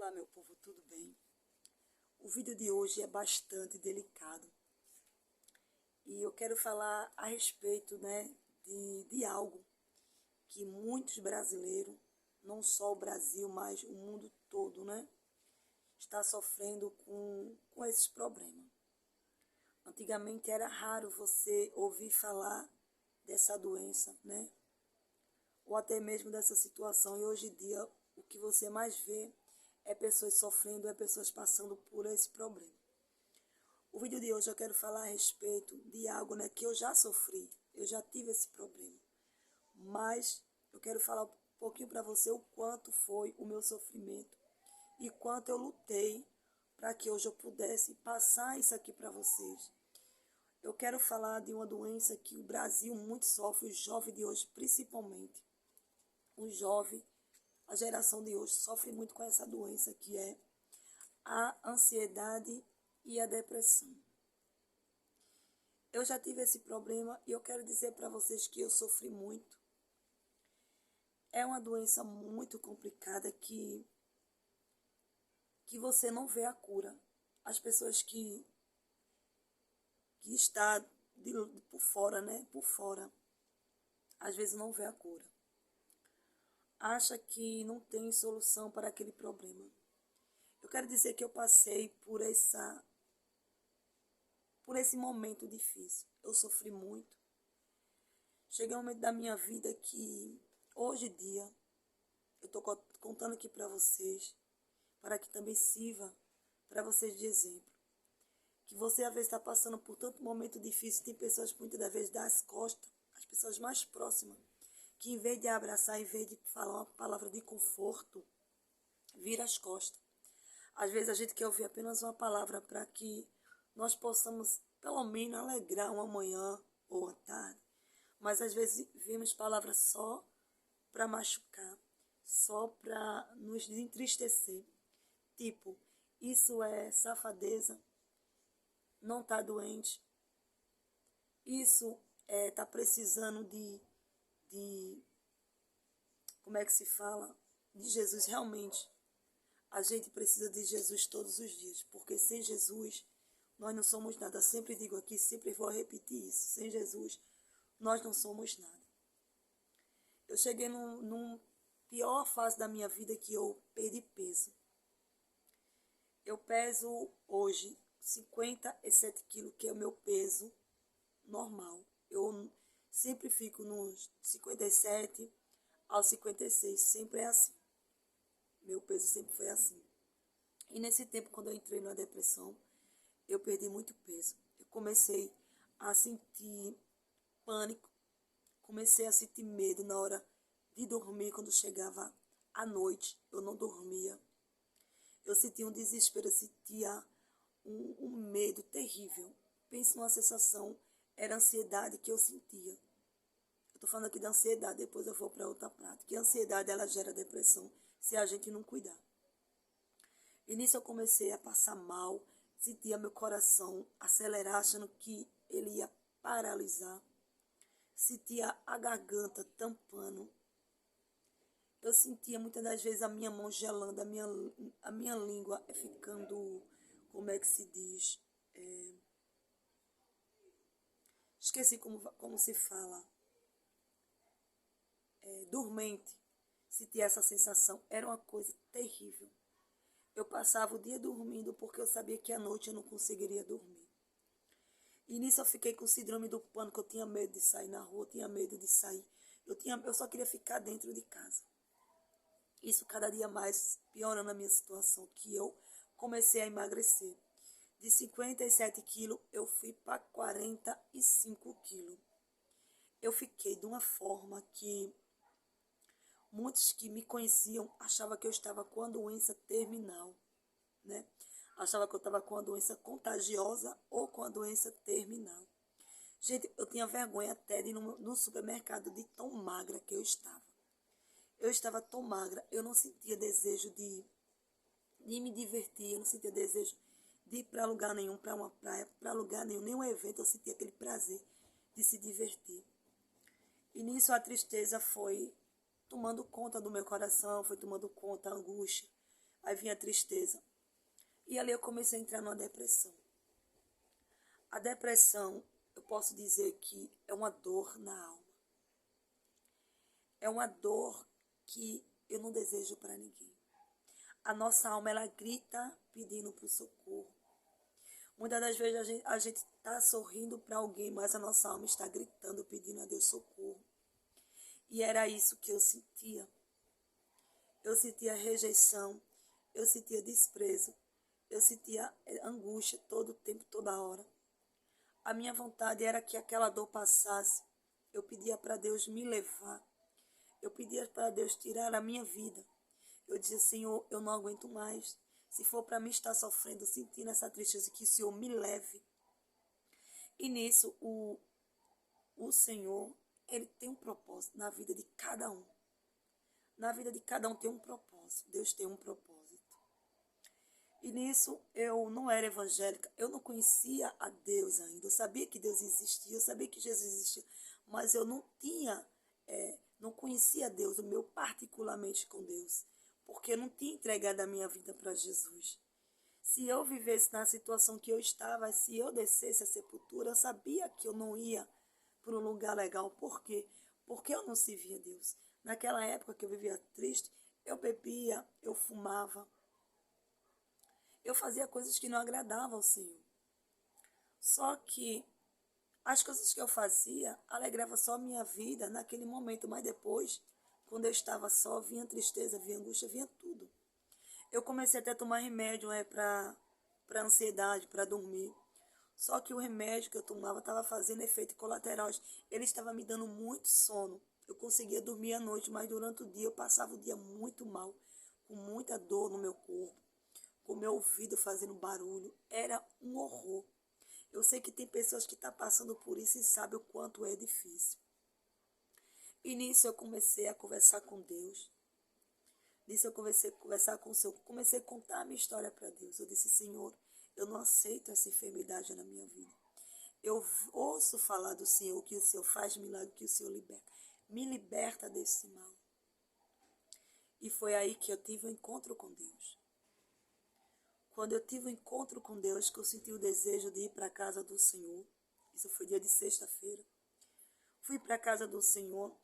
Olá, meu povo, tudo bem? O vídeo de hoje é bastante delicado e eu quero falar a respeito, de algo que muitos brasileiros, não só o Brasil, mas o mundo todo, está sofrendo com esses problemas. Antigamente era raro você ouvir falar dessa doença, ou até mesmo dessa situação, e hoje em dia o que você mais vê é pessoas sofrendo, é pessoas passando por esse problema. O vídeo de hoje eu quero falar a respeito de algo, que eu já sofri, eu já tive esse problema. Mas eu quero falar um pouquinho para você o quanto foi o meu sofrimento e quanto eu lutei para que hoje eu pudesse passar isso aqui para vocês. Eu quero falar de uma doença que o Brasil muito sofre, os jovens de hoje principalmente. O jovem, a geração de hoje sofre muito com essa doença que é a ansiedade e a depressão. Eu já tive esse problema e eu quero dizer para vocês que eu sofri muito. É uma doença muito complicada que você não vê a cura. As pessoas que estão por fora, por fora, às vezes não vê a cura. Acha que não tem solução para aquele problema. Eu quero dizer que eu passei por esse momento difícil. Eu sofri muito. Cheguei um momento da minha vida que, hoje em dia, eu estou contando aqui para vocês, para que também sirva para vocês de exemplo. Que você, às vezes, está passando por tanto momento difícil, tem pessoas que muitas das vezes dão as costas, as pessoas mais próximas, que em vez de abraçar, em vez de falar uma palavra de conforto, vira as costas. Às vezes a gente quer ouvir apenas uma palavra para que nós possamos, pelo menos, alegrar uma manhã ou uma tarde. Mas às vezes vemos palavras só para machucar, só para nos entristecer. Tipo, isso é safadeza, não está doente, isso está precisando como é que se fala? De Jesus. Realmente, a gente precisa de Jesus todos os dias, porque sem Jesus nós não somos nada. Sempre digo aqui, sempre vou repetir isso, sem Jesus nós não somos nada. Eu cheguei num pior fase da minha vida que eu perdi peso. Eu peso hoje 57 quilos, que é o meu peso normal. Eu sempre fico nos 57 aos 56, sempre é assim. Meu peso sempre foi assim. E nesse tempo, quando eu entrei na depressão, eu perdi muito peso. Eu comecei a sentir pânico, comecei a sentir medo na hora de dormir. Quando chegava à noite, eu não dormia. Eu sentia um desespero, eu sentia um medo terrível. Pense numa sensação, era a ansiedade que eu sentia. Eu estou falando aqui da ansiedade, depois eu vou para outra prática. E a ansiedade, ela gera depressão se a gente não cuidar. E nisso eu comecei a passar mal, sentia meu coração acelerar, achando que ele ia paralisar. Sentia a garganta tampando. Eu sentia muitas das vezes a minha mão gelando, a minha língua ficando, como é que se diz? Esqueci como se fala. Dormente. Sentia essa sensação. Era uma coisa terrível. Eu passava o dia dormindo porque eu sabia que à noite eu não conseguiria dormir. E nisso eu fiquei com o síndrome do pânico. Eu tinha medo de sair na rua, eu tinha medo de sair. Eu só queria ficar dentro de casa. Isso cada dia mais piorando a minha situação, que eu comecei a emagrecer. De 57 quilos, eu fui para 45 quilos. Eu fiquei de uma forma que muitos que me conheciam achavam que eu estava com a doença terminal, Achavam que eu estava com a doença contagiosa ou com a doença terminal. Gente, eu tinha vergonha até de ir no supermercado de tão magra que eu estava. Eu estava tão magra, eu não sentia desejo de me divertir, eu não sentia desejo de ir para lugar nenhum, para uma praia, para lugar nenhum evento, eu sentia aquele prazer de se divertir. E nisso a tristeza foi tomando conta do meu coração, foi tomando conta a angústia. aí vinha a tristeza. E ali eu comecei a entrar numa depressão. A depressão, eu posso dizer que é uma dor na alma. É uma dor que eu não desejo para ninguém. A nossa alma, ela grita pedindo por socorro. Muitas das vezes a gente está sorrindo para alguém, mas a nossa alma está gritando, pedindo a Deus socorro. E era isso que eu sentia. Eu sentia rejeição, eu sentia desprezo, eu sentia angústia todo o tempo, toda hora. A minha vontade era que aquela dor passasse. Eu pedia para Deus me levar. Eu pedia para Deus tirar a minha vida. Eu dizia, Senhor, eu não aguento mais. Se for para mim estar sofrendo, sentindo essa tristeza, que o Senhor me leve. E nisso, o Senhor, Ele tem um propósito na vida de cada um. Na vida de cada um tem um propósito. Deus tem um propósito. E nisso, eu não era evangélica. Eu não conhecia a Deus ainda. Eu sabia que Deus existia. Eu sabia que Jesus existia. Mas eu não tinha, não conhecia Deus, o meu particularmente com Deus. Porque eu não tinha entregado a minha vida para Jesus. Se eu vivesse na situação que eu estava, se eu descesse a sepultura, eu sabia que eu não ia para um lugar legal. Por quê? Porque eu não servia a Deus. Naquela época que eu vivia triste, eu bebia, eu fumava. Eu fazia coisas que não agradavam ao Senhor. Só que as coisas que eu fazia alegravam só a minha vida naquele momento, mas depois, quando eu estava só, vinha tristeza, vinha angústia, vinha tudo. Eu comecei até a tomar remédio para ansiedade, para dormir. Só que o remédio que eu tomava estava fazendo efeito colateral. Ele estava me dando muito sono. Eu conseguia dormir à noite, mas durante o dia eu passava o dia muito mal, com muita dor no meu corpo, com o meu ouvido fazendo barulho. Era um horror. Eu sei que tem pessoas que estão passando por isso e sabem o quanto é difícil. E nisso eu comecei a conversar com Deus. Nisso eu comecei a conversar com o Senhor. Comecei a contar a minha história para Deus. Eu disse, Senhor, eu não aceito essa enfermidade na minha vida. Eu ouço falar do Senhor, que o Senhor faz milagre, que o Senhor liberta. Me liberta desse mal. E foi aí que eu tive um encontro com Deus. Quando eu tive um encontro com Deus, que eu senti o desejo de ir para a casa do Senhor. Isso foi dia de sexta-feira. Fui para a casa do Senhor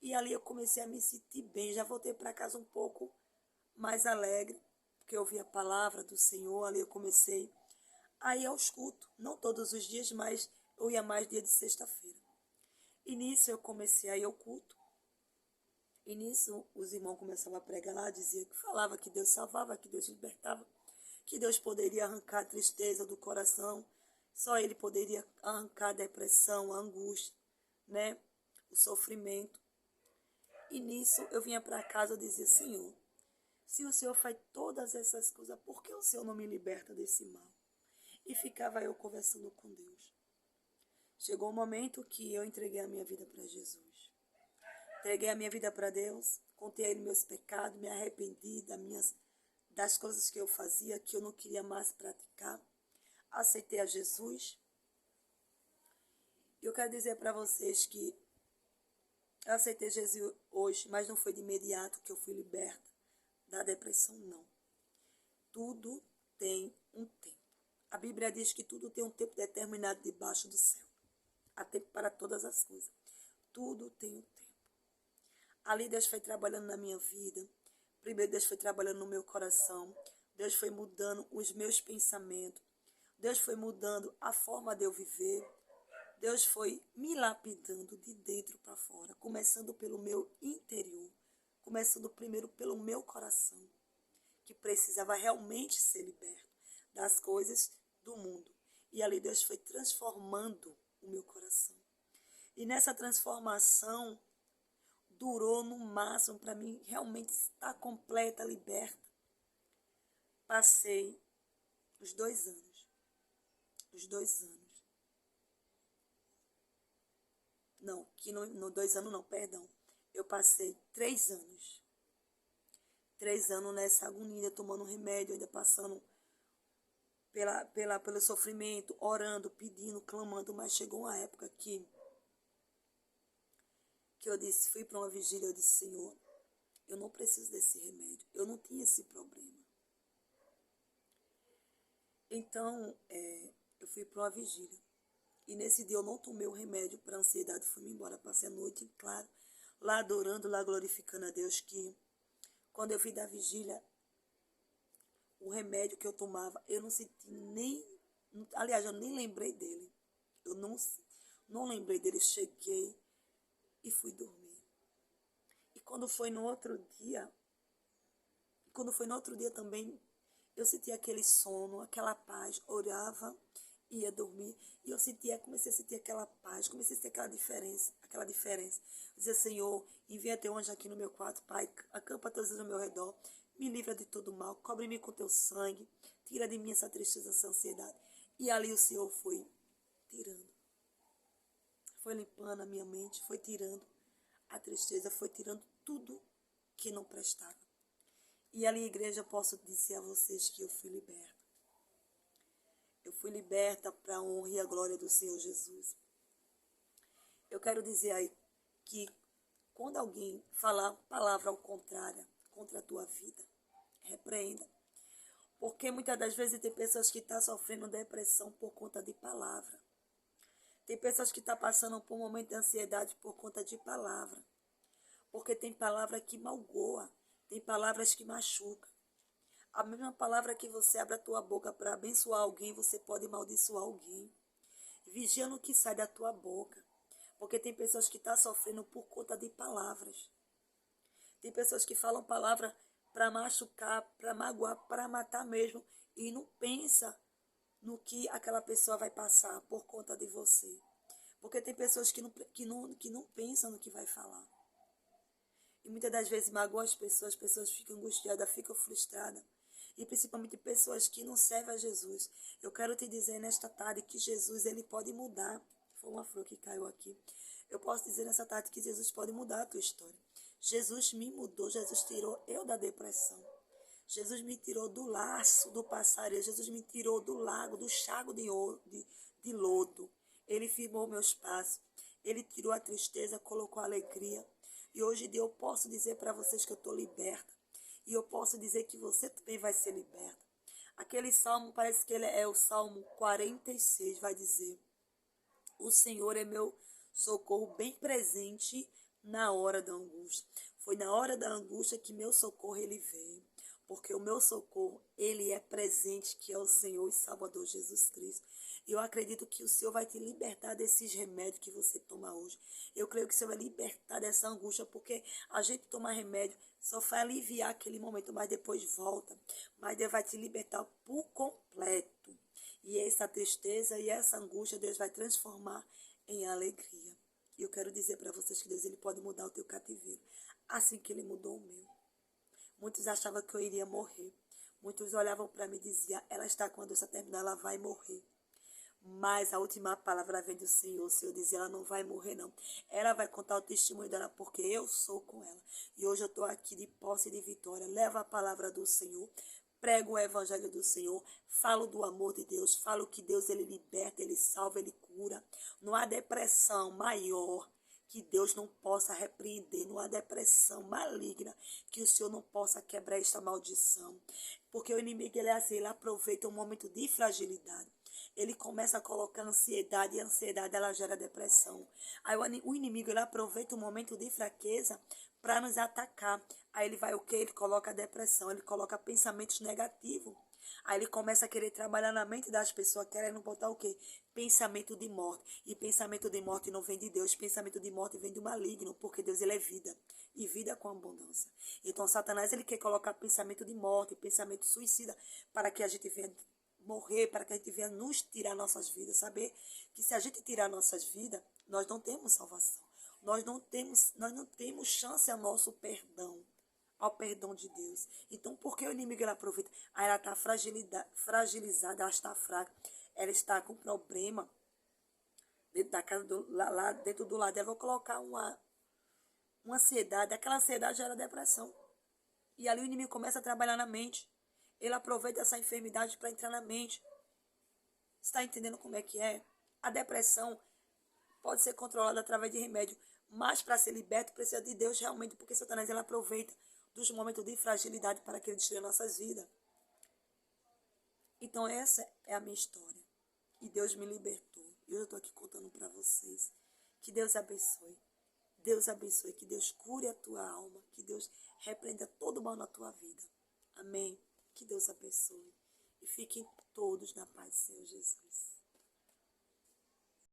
e ali eu comecei a me sentir bem. Já voltei para casa um pouco mais alegre, porque eu ouvi a palavra do Senhor. Ali eu comecei a ir aos cultos. Não todos os dias, mas eu ia mais dia de sexta-feira. E nisso eu comecei a ir ao culto. E nisso os irmãos começavam a pregar lá, dizia que falava que Deus salvava, que Deus libertava, que Deus poderia arrancar a tristeza do coração, só Ele poderia arrancar a depressão, a angústia, né? O sofrimento. E nisso eu vinha para casa e dizia, Senhor, se o Senhor faz todas essas coisas, por que o Senhor não me liberta desse mal? E ficava eu conversando com Deus. Chegou um momento que eu entreguei a minha vida para Jesus. Entreguei a minha vida para Deus, contei a Ele meus pecados, me arrependi das coisas que eu fazia, que eu não queria mais praticar. Aceitei a Jesus. E eu quero dizer para vocês que eu aceitei Jesus hoje, mas não foi de imediato que eu fui liberta da depressão, não. Tudo tem um tempo. A Bíblia diz que tudo tem um tempo determinado debaixo do céu. Há tempo para todas as coisas. Tudo tem um tempo. Ali Deus foi trabalhando na minha vida. Primeiro Deus foi trabalhando no meu coração. Deus foi mudando os meus pensamentos. Deus foi mudando a forma de eu viver. Deus foi me lapidando de dentro para fora. Começando pelo meu interior. Começando primeiro pelo meu coração. Que precisava realmente ser liberto das coisas do mundo. E ali Deus foi transformando o meu coração. E nessa transformação durou no máximo para mim realmente estar completa, liberta. Passei os 2 anos. Os 2 anos. Não, que no 2 anos não, perdão. Eu passei 3 anos. 3 anos nessa agonia, tomando remédio, ainda passando pelo sofrimento, orando, pedindo, clamando, mas chegou uma época que eu disse, fui para uma vigília, eu disse, Senhor, eu não preciso desse remédio, eu não tinha esse problema. Então, eu fui para uma vigília. E nesse dia eu não tomei o remédio para a ansiedade, fui-me embora, passei a noite, claro, lá adorando, lá glorificando a Deus, que quando eu vim da vigília, o remédio que eu tomava, eu não senti nem, aliás, eu nem lembrei dele. Eu não lembrei dele, cheguei e fui dormir. E quando foi no outro dia também, eu sentia aquele sono, aquela paz, orava, ia dormir, e comecei a sentir aquela paz, comecei a sentir aquela diferença. Eu dizia, Senhor, envia teu anjo aqui no meu quarto, Pai, acampa teus anjos ao meu redor, me livra de todo mal, cobre-me com teu sangue, tira de mim essa tristeza, essa ansiedade. E ali o Senhor foi tirando, foi limpando a minha mente, foi tirando a tristeza, foi tirando tudo que não prestava. E ali, igreja, eu posso dizer a vocês que eu fui liberta. Eu fui liberta para a honra e a glória do Senhor Jesus. Eu quero dizer aí que quando alguém falar palavra ao contrário, contra a tua vida, repreenda. Porque muitas das vezes tem pessoas que estão sofrendo depressão por conta de palavra. Tem pessoas que estão passando por um momento de ansiedade por conta de palavra. Porque tem palavra que magoa, tem palavras que machucam. A mesma palavra que você abre a tua boca para abençoar alguém, você pode amaldiçoar alguém. Vigia no que sai da tua boca. Porque tem pessoas que estão sofrendo por conta de palavras. Tem pessoas que falam palavra para machucar, para magoar, para matar mesmo. E não pensa no que aquela pessoa vai passar por conta de você. Porque tem pessoas que não pensam no que vai falar. E muitas das vezes magoam as pessoas ficam angustiadas, ficam frustradas. E principalmente pessoas que não servem a Jesus. Eu quero te dizer nesta tarde que Jesus, ele pode mudar. Foi uma flor que caiu aqui. Eu posso dizer nessa tarde que Jesus pode mudar a tua história. Jesus me mudou, Jesus tirou eu da depressão. Jesus me tirou do laço do passarinho, Jesus me tirou do lago, do chago de lodo. Ele firmou meus passos, ele tirou a tristeza, colocou a alegria. E hoje em dia eu posso dizer para vocês que eu estou liberta. E eu posso dizer que você também vai ser liberta. Aquele salmo, parece que ele é o Salmo 46, vai dizer: o Senhor é meu socorro bem presente na hora da angústia. Foi na hora da angústia que meu socorro ele veio. Porque o meu socorro, ele é presente, que é o Senhor e Salvador Jesus Cristo. E eu acredito que o Senhor vai te libertar desses remédios que você toma hoje. Eu creio que o Senhor vai libertar dessa angústia, porque a gente toma remédio, só vai aliviar aquele momento, mas depois volta. Mas Deus vai te libertar por completo. E essa tristeza e essa angústia, Deus vai transformar em alegria. E eu quero dizer para vocês que Deus ele pode mudar o teu cativeiro, assim que ele mudou o meu. Muitos achavam que eu iria morrer. Muitos olhavam para mim e diziam, ela está com a doença terminal, ela vai morrer. Mas a última palavra vem do Senhor. O Senhor dizia, ela não vai morrer não. Ela vai contar o testemunho dela, porque eu sou com ela. E hoje eu estou aqui de posse e de vitória. Levo a palavra do Senhor. Prego o evangelho do Senhor. Falo do amor de Deus. Falo que Deus ele liberta, ele salva, ele cura. Não há depressão maior que Deus não possa repreender, não há depressão maligna, que o Senhor não possa quebrar esta maldição. Porque o inimigo, ele é assim, ele aproveita um momento de fragilidade. Ele começa a colocar ansiedade, e a ansiedade, ela gera depressão. Aí o inimigo, ele aproveita um momento de fraqueza para nos atacar. Aí ele vai o quê? Ele coloca a depressão, ele coloca pensamentos negativos. Aí ele começa a querer trabalhar na mente das pessoas, querendo botar o quê? Pensamento de morte. E pensamento de morte não vem de Deus. Pensamento de morte vem do maligno, porque Deus ele é vida. E vida com abundância. Então Satanás ele quer colocar pensamento de morte, pensamento suicida, para que a gente venha morrer, para que a gente venha nos tirar nossas vidas. Saber que se a gente tirar nossas vidas, nós não temos salvação. Nós não temos chance ao nosso perdão, ao perdão de Deus. Então, por que o inimigo ele aproveita? Aí ela está fragilizada, ela está fraca, ela está com problema dentro da casa, lá dentro do lado dela. Vou colocar uma ansiedade, aquela ansiedade gera depressão. E ali o inimigo começa a trabalhar na mente. Ele aproveita essa enfermidade para entrar na mente. Está entendendo como é que é? A depressão pode ser controlada através de remédio, mas para ser liberto precisa de Deus realmente, porque Satanás ele aproveita dos momentos de fragilidade para que ele destrua nossas vidas. Então essa é a minha história. E Deus me libertou. E eu estou aqui contando para vocês. Que Deus abençoe. Deus abençoe. Que Deus cure a tua alma. Que Deus repreenda todo o mal na tua vida. Amém. Que Deus abençoe. E fiquem todos na paz do Senhor Jesus.